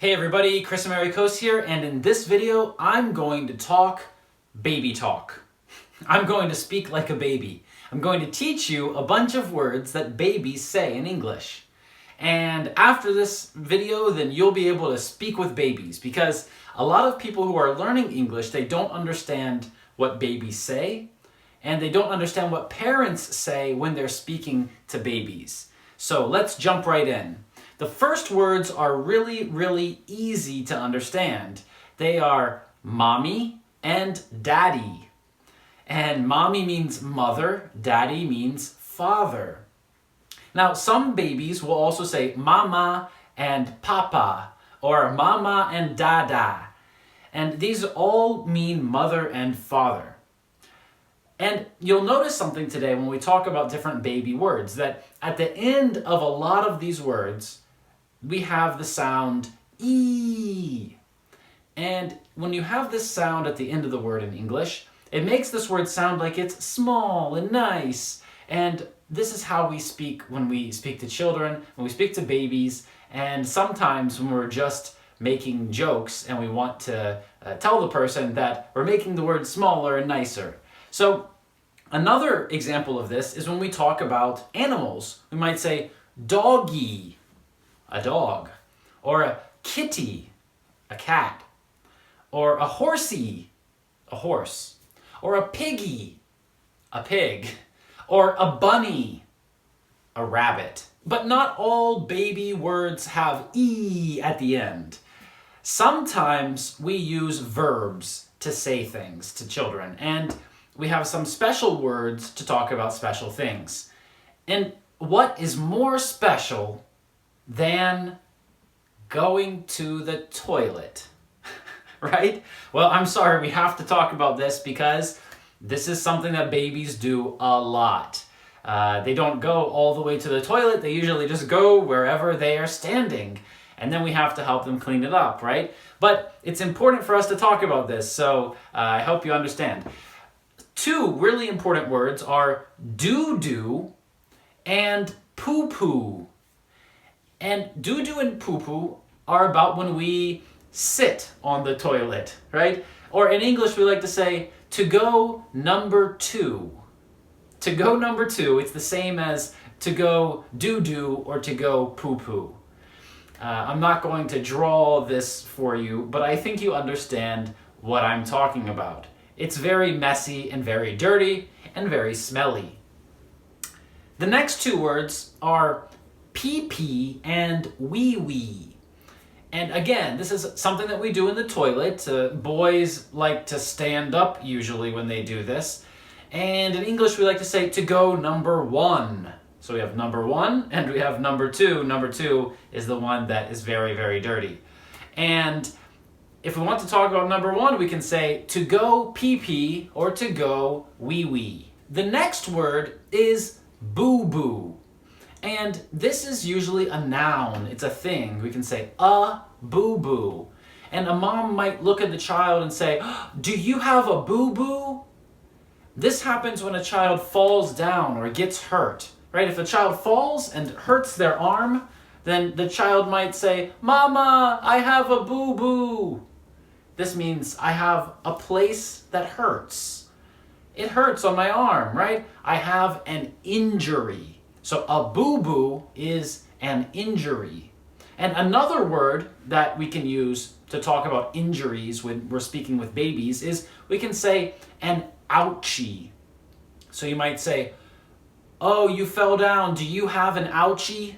Hey everybody, Kris Amerikos here, and in this video, I'm going to talk baby talk. I'm going to speak like a baby. I'm going to teach you a bunch of words that babies say in English. And after this video, then you'll be able to speak with babies, because a lot of people who are learning English, they don't understand what babies say, and they don't understand what parents say when they're speaking to babies. So let's jump right in. The first words are really easy to understand. They are mommy and daddy. And mommy means mother, daddy means father. Now, some babies will also say mama and papa, or mama and dada. And these all mean mother and father. And you'll notice something today when we talk about different baby words, that at the end of a lot of these words, we have the sound E. And when you have this sound at the end of the word in English, it makes this word sound like it's small and nice. And this is how we speak when we speak to children, when we speak to babies, and sometimes when we're just making jokes and we want to tell the person that we're making the word smaller and nicer. So another example of this is when we talk about animals. We might say doggy, a dog, or a kitty, a cat, or a horsey, a horse, or a piggy, a pig, or a bunny, a rabbit. But not all baby words have E at the end. Sometimes we use verbs to say things to children, and we have some special words to talk about special things. And what is more special than going to the toilet, right? Well, I'm sorry, we have to talk about this because this is something that babies do a lot. They don't go all the way to the toilet, they usually just go wherever they are standing, and then we have to help them clean it up, right? But it's important for us to talk about this, so I hope you understand. Two really important words are doo-doo and poo-poo. And doo-doo and poo-poo are about when we sit on the toilet, right? Or in English, we like to say, to go number two. To go number two, it's the same as to go doo-doo or to go poo-poo. I'm not going to draw this for you, but I think you understand what I'm talking about. It's very messy and very dirty and very smelly. The next two words are pee-pee and wee-wee. And again, this is something that we do in the toilet. Boys like to stand up usually when they do this. And in English, we like to say to go number one. So we have number one and we have number two. Number two is the one that is very dirty. And if we want to talk about number one, we can say to go pee-pee or to go wee-wee. The next word is boo-boo. And this is usually a noun. It's a thing. We can say a boo-boo. And a mom might look at the child and say, do you have a boo-boo? This happens when a child falls down or gets hurt, right? If a child falls and hurts their arm, then the child might say, Mama, I have a boo-boo. This means I have a place that hurts. It hurts on my arm, right? I have an injury. So a boo-boo is an injury. And another word that we can use to talk about injuries when we're speaking with babies is we can say an ouchie. So you might say, oh, you fell down. Do you have an ouchie?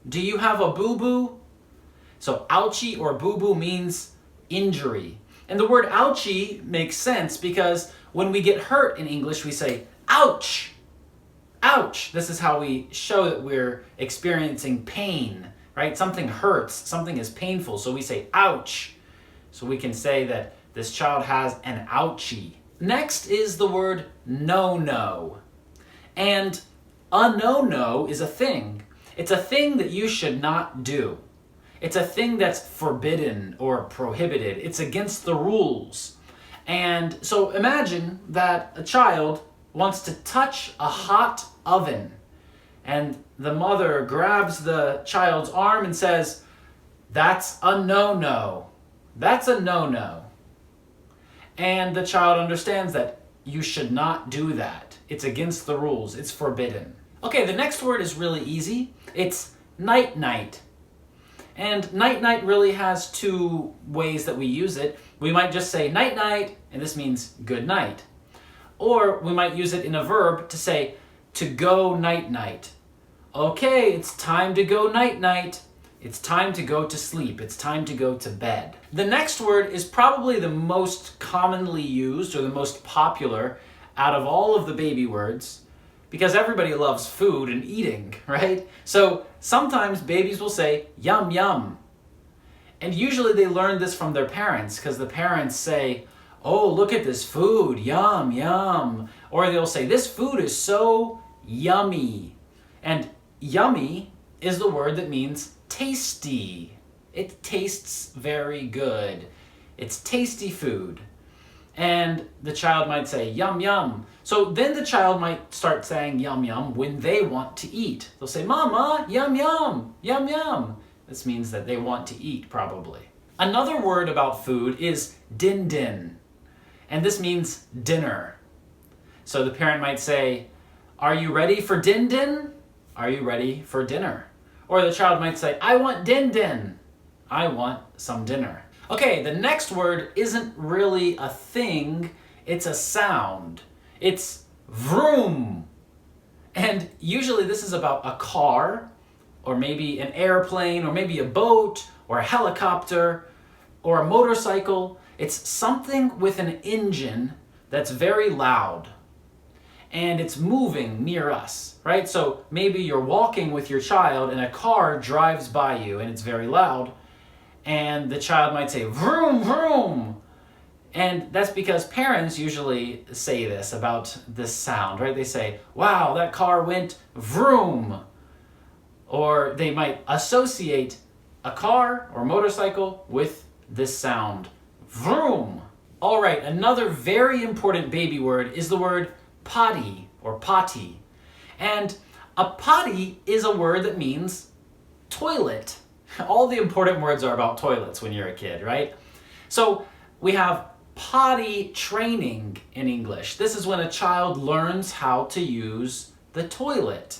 Do you have a boo-boo? So ouchie or boo-boo means injury. And the word ouchie makes sense because when we get hurt in English, we say, ouch. Ouch. This is how we show that we're experiencing pain, right? Something hurts, something is painful, so we say ouch. So we can say that this child has an ouchie. Next is the word no-no. And a no-no is a thing. It's a thing that you should not do. It's a thing that's forbidden or prohibited. It's against the rules. And so imagine that a child wants to touch a hot oven, and the mother grabs the child's arm and says, That's a no-no. That's a no-no. And the child understands that you should not do that. It's against the rules. It's forbidden. Okay, the next word is really easy. It's night-night. And night-night really has two ways that we use it. We might just say night-night, and this means good night. Or we might use it in a verb to say to go night-night. Okay, it's time to go night-night. It's time to go to sleep. It's time to go to bed. The next word is probably the most commonly used or the most popular out of all of the baby words because everybody loves food and eating, right? So sometimes babies will say yum yum. And usually they learn this from their parents because the parents say, oh, look at this food, yum yum. Or they'll say, this food is so yummy. And yummy is the word that means tasty. It tastes very good. It's tasty food. And the child might say yum yum. So then the child might start saying yum yum when they want to eat. They'll say, Mama, yum yum, yum yum. This means that they want to eat probably. Another word about food is din din. And this means dinner. So the parent might say, are you ready for din din? Are you ready for dinner? Or the child might say, I want din din. I want some dinner. Okay, the next word isn't really a thing, it's a sound. It's vroom. And usually this is about a car, or maybe an airplane, or maybe a boat, or a helicopter, or a motorcycle. It's something with an engine that's very loud. And it's moving near us, right? So maybe you're walking with your child and a car drives by you and it's very loud. And the child might say, vroom, vroom. And that's because parents usually say this about this sound, right? They say, wow, that car went vroom. Or they might associate a car or motorcycle with this sound, vroom. All right, another very important baby word is the word potty or potty. And a potty is a word that means toilet. All the important words are about toilets when you're a kid, right? So we have potty training in English. This is when a child learns how to use the toilet.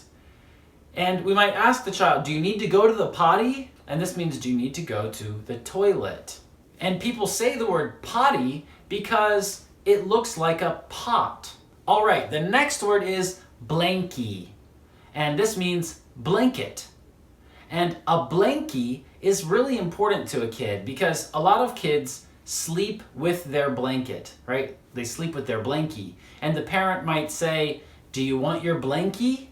And we might ask the child, do you need to go to the potty? And this means, do you need to go to the toilet? And people say the word potty because it looks like a pot. All right, the next word is blankie. And this means blanket. And a blankie is really important to a kid because a lot of kids sleep with their blanket, right? They sleep with their blankie. And the parent might say, do you want your blankie?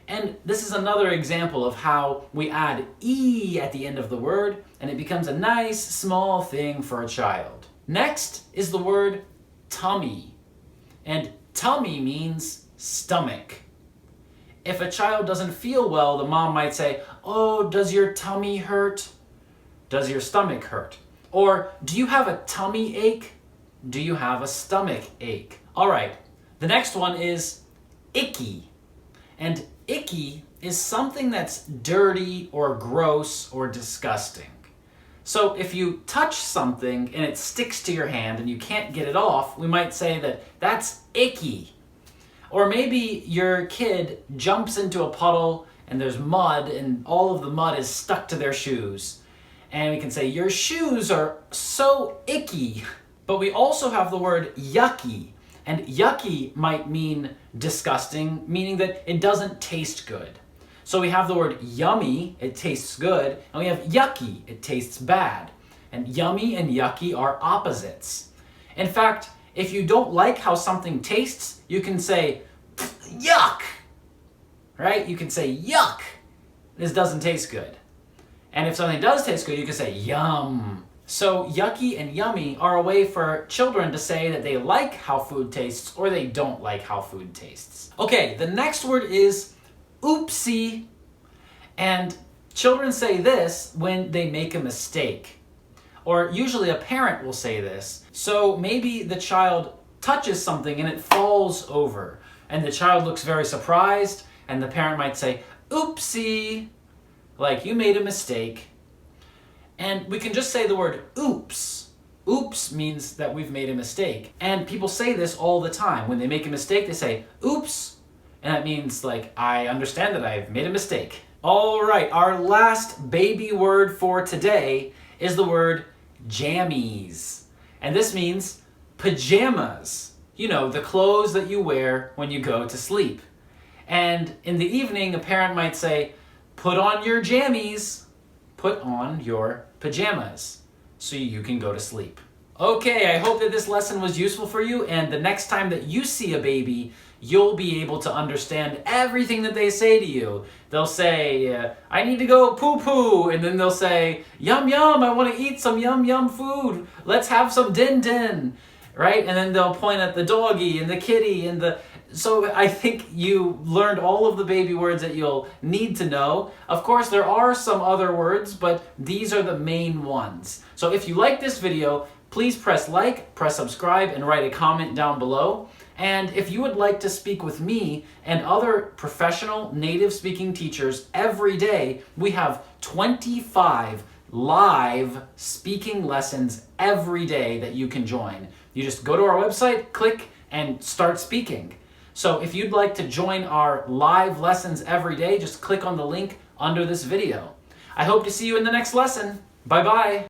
And this is another example of how we add E at the end of the word and it becomes a nice small thing for a child. Next is the word tummy. And tummy means stomach. If a child doesn't feel well, the mom might say, oh, does your tummy hurt? Does your stomach hurt? Or do you have a tummy ache? Do you have a stomach ache? All right, the next one is icky. And icky is something that's dirty or gross or disgusting. So if you touch something and it sticks to your hand and you can't get it off, we might say that that's icky. Or maybe your kid jumps into a puddle and there's mud and all of the mud is stuck to their shoes. And we can say, your shoes are so icky. But we also have the word yucky. And yucky might mean disgusting, meaning that it doesn't taste good. So we have the word yummy, it tastes good, and we have yucky, it tastes bad. And yummy and yucky are opposites. In fact, if you don't like how something tastes, you can say, yuck, right? You can say, yuck, this doesn't taste good. And if something does taste good, you can say, yum. So yucky and yummy are a way for children to say that they like how food tastes or they don't like how food tastes. Okay, the next word is oopsie. And children say this when they make a mistake. Or usually a parent will say this. So maybe the child touches something and it falls over. And the child looks very surprised and the parent might say, oopsie, like you made a mistake. And we can just say the word oops. Oops means that we've made a mistake. And people say this all the time. When they make a mistake, they say, oops. And that means, like, I understand that I've made a mistake. All right, our last baby word for today is the word jammies. And this means pajamas. You know, the clothes that you wear when you go to sleep. And in the evening, a parent might say, put on your jammies. Put on your pajamas so you can go to sleep. Okay, I hope that this lesson was useful for you, and the next time that you see a baby, you'll be able to understand everything that they say to you. They'll say, I need to go poo-poo, and then they'll say, yum yum, I want to eat some yum yum food. Let's have some din din, right? And then they'll point at the doggy and the kitty and the... So I think you learned all of the baby words that you'll need to know. Of course, there are some other words, but these are the main ones. So if you like this video, please press like, press subscribe, and write a comment down below. And if you would like to speak with me and other professional native speaking teachers every day, we have 25 live speaking lessons every day that you can join. You just go to our website, click, and start speaking. So if you'd like to join our live lessons every day, just click on the link under this video. I hope to see you in the next lesson. Bye-bye.